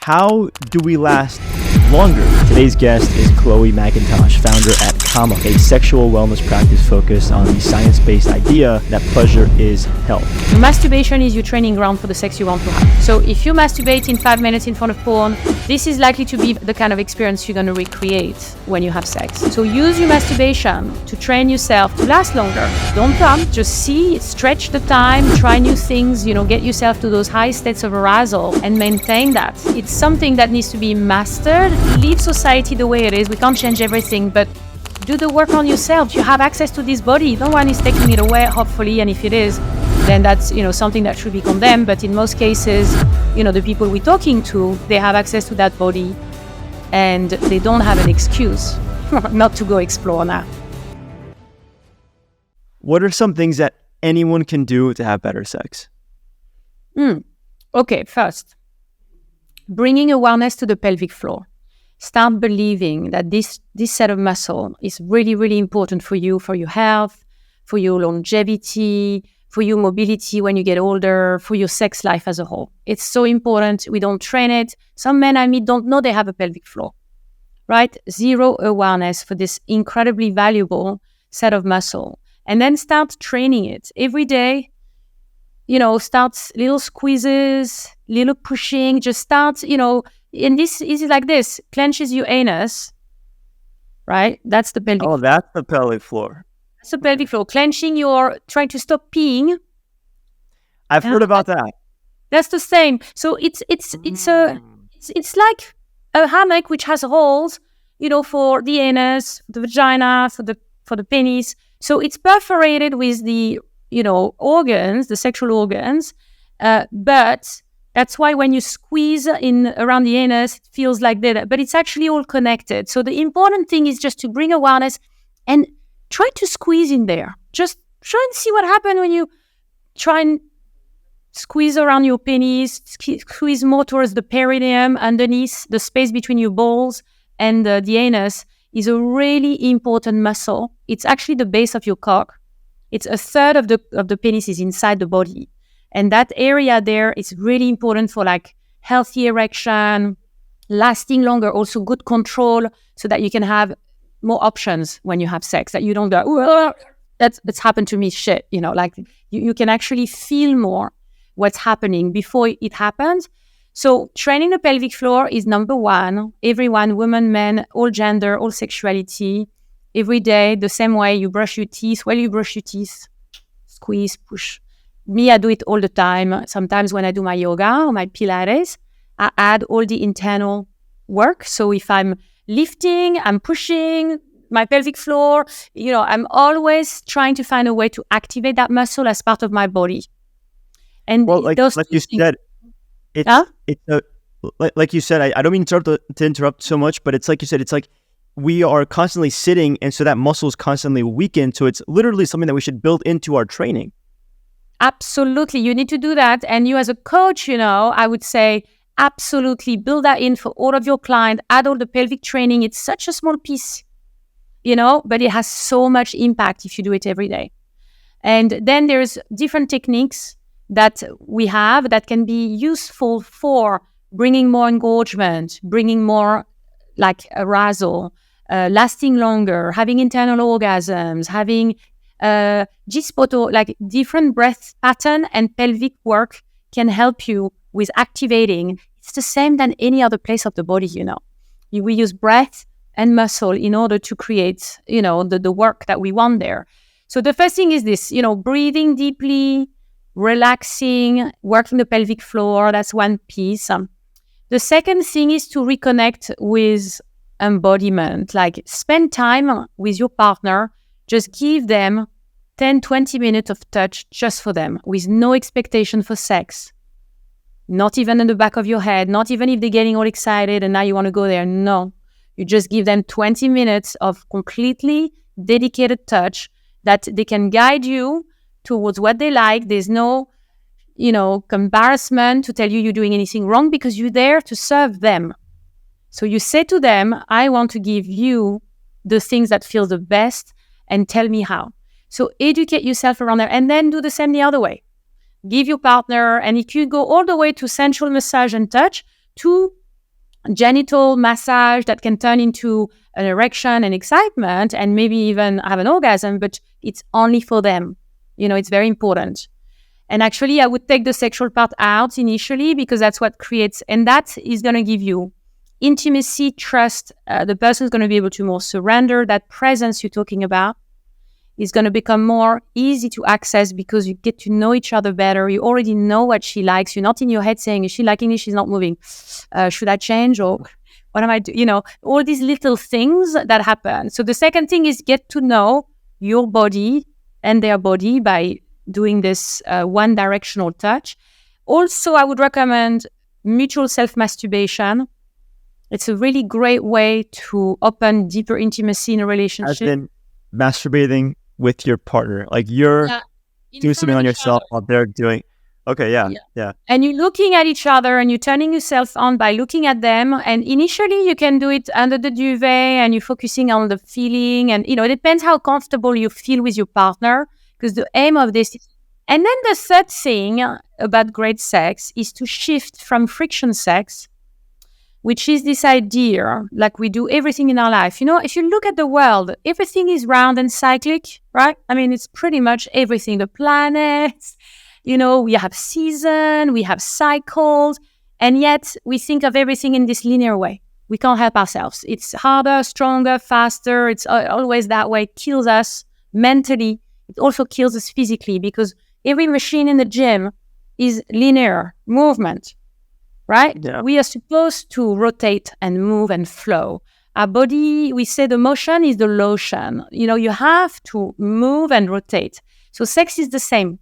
How do we last longer? Today's guest is Chloe Macintosh, founder at Comma, a sexual wellness practice focused on the science-based idea that pleasure is health. Masturbation is your training ground for the sex you want to have. So if you masturbate in 5 minutes in front of porn, this is likely to be the kind of experience you're going to recreate when you have sex. So use your masturbation to train yourself to last longer. Don't come, just see, stretch the time, try new things, get yourself to those high states of arousal and maintain that. It's something that needs to be mastered. Leave society the way it is. We can't change everything, but do the work on yourself. You have access to this body. No one is taking it away, hopefully, and if it is, then that's something that should be condemned. But in most cases, the people we're talking to, they have access to that body and they don't have an excuse not to go explore now. What are some things that anyone can do to have better sex? Okay, first, bringing awareness to the pelvic floor. Start believing that this set of muscle is really, really important for you, for your health, for your longevity, for your mobility when you get older, for your sex life as a whole. It's so important. We don't train it. Some men I meet don't know they have a pelvic floor, right? Zero awareness for this incredibly valuable set of muscle. And then start training it every day. Start little squeezes, little pushing, just start, and this is like this, clenches your anus, right? That's the pelvic floor. Oh, that's the pelvic floor. That's the pelvic floor. Clenching trying to stop peeing. I've heard about that. That's the same. So it's like a hammock which has holes, for the anus, the vagina, for the penis. So it's perforated with the organs, the sexual organs, but that's why when you squeeze in around the anus, it feels like that, but it's actually all connected. So the important thing is just to bring awareness and try to squeeze in there. Just try and see what happens when you try and squeeze around your penis, squeeze more towards the perineum, underneath the space between your balls and the anus is a really important muscle. It's actually the base of your cock. It's a third of the penis is inside the body. And that area there is really important for healthy erection, lasting longer, also good control so that you can have more options when you have sex, that you don't go, that's happened to me, shit, you can actually feel more what's happening before it happens. So training the pelvic floor is number one. Everyone, women, men, all gender, all sexuality, every day, the same way you brush your teeth. While you brush your teeth, squeeze, push. Me, I do it all the time. Sometimes when I do my yoga or my Pilates, I add all the internal work. So if I'm lifting, I'm pushing my pelvic floor, I'm always trying to find a way to activate that muscle as part of my body. And like you said, like you said, I don't mean to interrupt so much, but it's like you said, it's like we are constantly sitting, and so that muscle is constantly weakened. So it's literally something that we should build into our training. Absolutely. You need to do that. And you as a coach, I would say absolutely build that in for all of your clients. Add all the pelvic training. It's such a small piece, but it has so much impact if you do it every day. And then there's different techniques that we have that can be useful for bringing more engagement, bringing more arousal, lasting longer, having internal orgasms, having G-spot, different breath pattern and pelvic work can help you with activating. It's the same than any other place of the body, We use breath and muscle in order to create, the work that we want there. So the first thing is this, breathing deeply, relaxing, working the pelvic floor. That's one piece. The second thing is to reconnect with embodiment, spend time with your partner. Just give them 10-20 minutes of touch just for them with no expectation for sex. Not even in the back of your head, not even if they're getting all excited and now you want to go there. No, you just give them 20 minutes of completely dedicated touch that they can guide you towards what they like. There's no, embarrassment to tell you're doing anything wrong because you're there to serve them. So you say to them, I want to give you the things that feel the best and tell me how. So educate yourself around there and then do the same the other way. Give your partner, and it could go all the way to sensual massage and touch, to genital massage that can turn into an erection and excitement and maybe even have an orgasm, but it's only for them. It's very important. And actually, I would take the sexual part out initially because that's what creates, and that is going to give you intimacy, trust. The person is going to be able to more surrender. That presence you're talking about is going to become more easy to access because you get to know each other better. You already know what she likes. You're not in your head saying, is she liking me? She's not moving. Should I change? Or what am I doing? All these little things that happen. So the second thing is get to know your body and their body by doing this one-directional touch. Also, I would recommend mutual self-masturbation. It's a really great way to open deeper intimacy in a relationship. As in masturbating with your partner, like you're doing something on yourself while they're doing. Okay, yeah. And you're looking at each other and you're turning yourself on by looking at them. And initially you can do it under the duvet and you're focusing on the feeling. And, it depends how comfortable you feel with your partner, because the aim of this is... And then the third thing about great sex is to shift from friction sex, which is this idea, like we do everything in our life. If you look at the world, everything is round and cyclic, right? I mean, it's pretty much everything. The planets, we have season, we have cycles, and yet we think of everything in this linear way. We can't help ourselves. It's harder, stronger, faster. It's always that way. It kills us mentally. It also kills us physically because every machine in the gym is linear movement. Right? Yeah. We are supposed to rotate and move and flow. Our body, we say the motion is the lotion. You have to move and rotate. So sex is the same.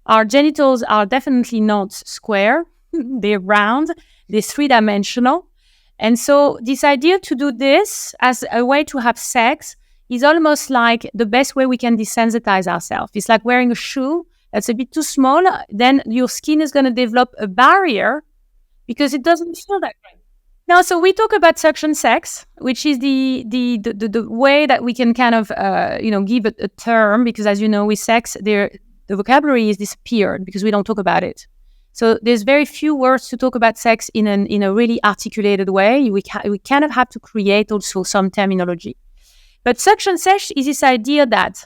Our genitals are definitely not square. They're round. They're three-dimensional. And so this idea to do this as a way to have sex is almost like the best way we can desensitize ourselves. It's like wearing a shoe that's a bit too small. Then your skin is going to develop a barrier because it doesn't feel that great. Now, so we talk about suction sex, which is the way that we can kind of, give a term, because as you know, with sex, the vocabulary is disappeared because we don't talk about it. So there's very few words to talk about sex in a really articulated way. We kind of have to create also some terminology. But suction sex is this idea that,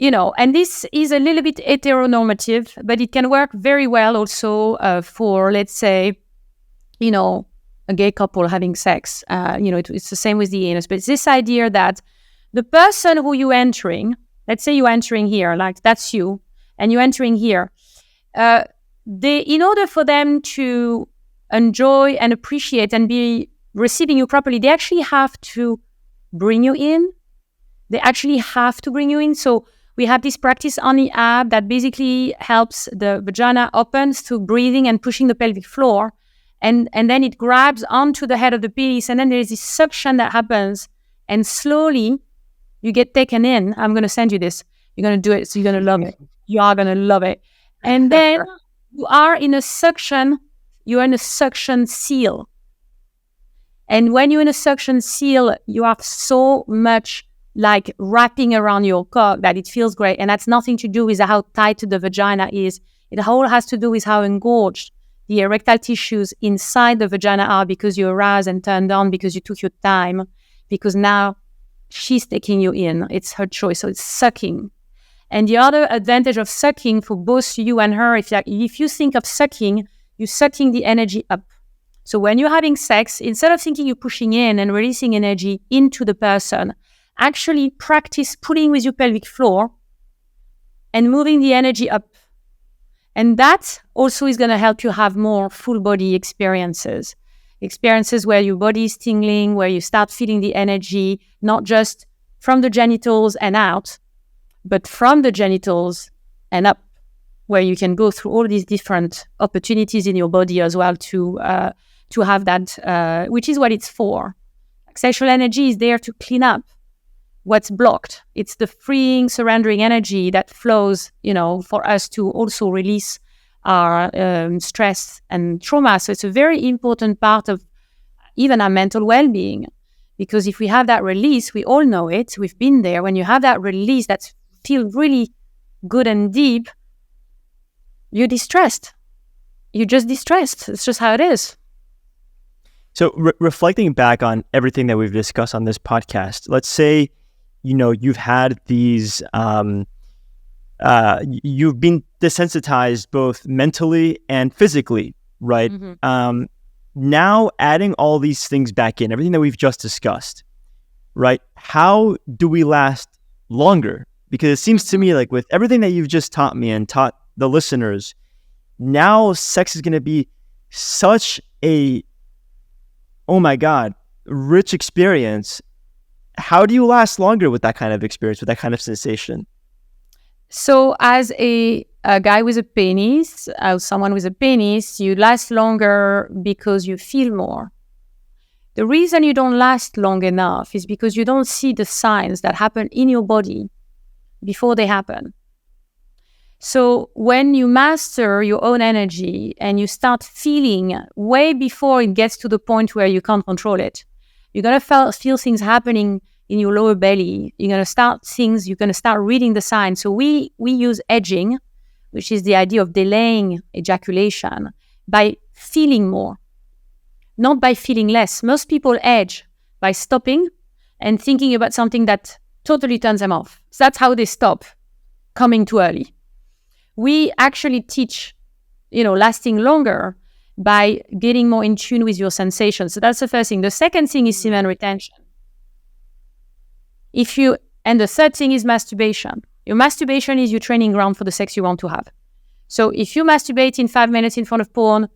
and this is a little bit heteronormative, but it can work very well also for, let's say, a gay couple having sex. It's the same with the anus, but it's this idea that the person who you're entering, let's say you're entering here, like that's you, and you're entering here, in order for them to enjoy and appreciate and be receiving you properly, they actually have to bring you in. They actually have to bring you in. So we have this practice on the app that basically helps the vagina opens through breathing and pushing the pelvic floor. And then it grabs onto the head of the penis. And then there's this suction that happens. And slowly you get taken in. I'm going to send you this. You're going to do it. So you're going to love it. You are going to love it. And then you're in a suction seal. And when you're in a suction seal, you have so much like wrapping around your cock that it feels great. And that's nothing to do with how tight the vagina is. It all has to do with how engorged the erectile tissues inside the vagina are because you aroused and turned on because you took your time, because now she's taking you in. It's her choice. So it's sucking. And the other advantage of sucking for both you and her, if you think of sucking, you're sucking the energy up. So when you're having sex, instead of thinking you're pushing in and releasing energy into the person, actually practice pulling with your pelvic floor and moving the energy up. And that also is going to help you have more full body experiences where your body is tingling, where you start feeling the energy, not just from the genitals and out, but from the genitals and up, where you can go through all these different opportunities in your body as well to have that, which is what it's for. Sexual energy is there to clean up what's blocked. It's the freeing, surrendering energy that flows, for us to also release our stress and trauma. So it's a very important part of even our mental well-being, because if we have that release, we all know it, we've been there. When you have that release that feels really good and deep, you're distressed. You're just distressed. It's just how it is. So reflecting back on everything that we've discussed on this podcast, let's say, you've had these, you've been desensitized both mentally and physically, right? Mm-hmm. Now adding all these things back in, everything that we've just discussed, right? How do we last longer? Because it seems to me like with everything that you've just taught me and taught the listeners, now sex is going to be such a, oh my God, rich experience. How do you last longer with that kind of experience, with that kind of sensation? So as a guy with a penis, someone with a penis, you last longer because you feel more. The reason you don't last long enough is because you don't see the signs that happen in your body before they happen. So when you master your own energy and you start feeling way before it gets to the point where you can't control it, you're going to feel things happening in your lower belly. You're going to start reading the signs. So we use edging, which is the idea of delaying ejaculation by feeling more, not by feeling less. Most people edge by stopping and thinking about something that totally turns them off. So that's how they stop coming too early. We actually teach, lasting longer by getting more in tune with your sensations. So that's the first thing. The second thing is semen retention. And the third thing is masturbation. Your masturbation is your training ground for the sex you want to have. So if you masturbate in 5 minutes in front of porn,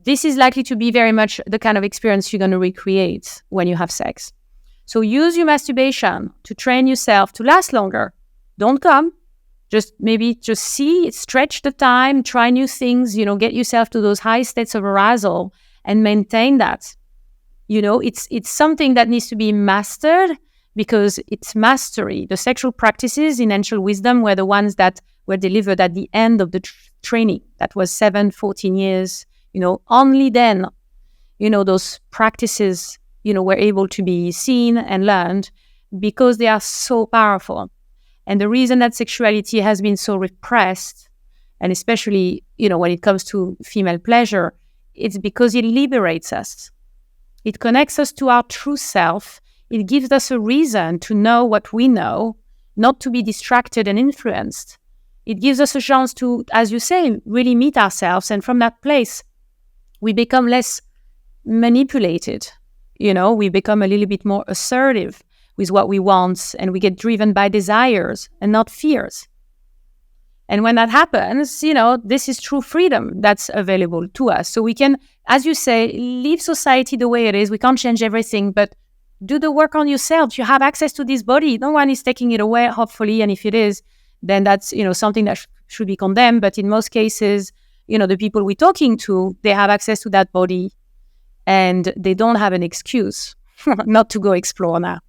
this is likely to be very much the kind of experience you're going to recreate when you have sex. So use your masturbation to train yourself to last longer. Don't come. Just see, stretch the time, try new things, get yourself to those high states of arousal and maintain that. It's something that needs to be mastered because it's mastery. The sexual practices in ancient wisdom were the ones that were delivered at the end of the training. That was 14 years. Only then, those practices, were able to be seen and learned because they are so powerful. And the reason that sexuality has been so repressed, and especially, when it comes to female pleasure, it's because it liberates us. It connects us to our true self. It gives us a reason to know what we know, not to be distracted and influenced. It gives us a chance to, as you say, really meet ourselves. And from that place, we become less manipulated. We become a little bit more assertive with what we want, and we get driven by desires and not fears. And when that happens, this is true freedom that's available to us. So we can, as you say, leave society the way it is. We can't change everything, but do the work on yourself. You have access to this body. No one is taking it away, hopefully. And if it is, then that's, something that should be condemned. But in most cases, the people we're talking to, they have access to that body and they don't have an excuse not to go explore now.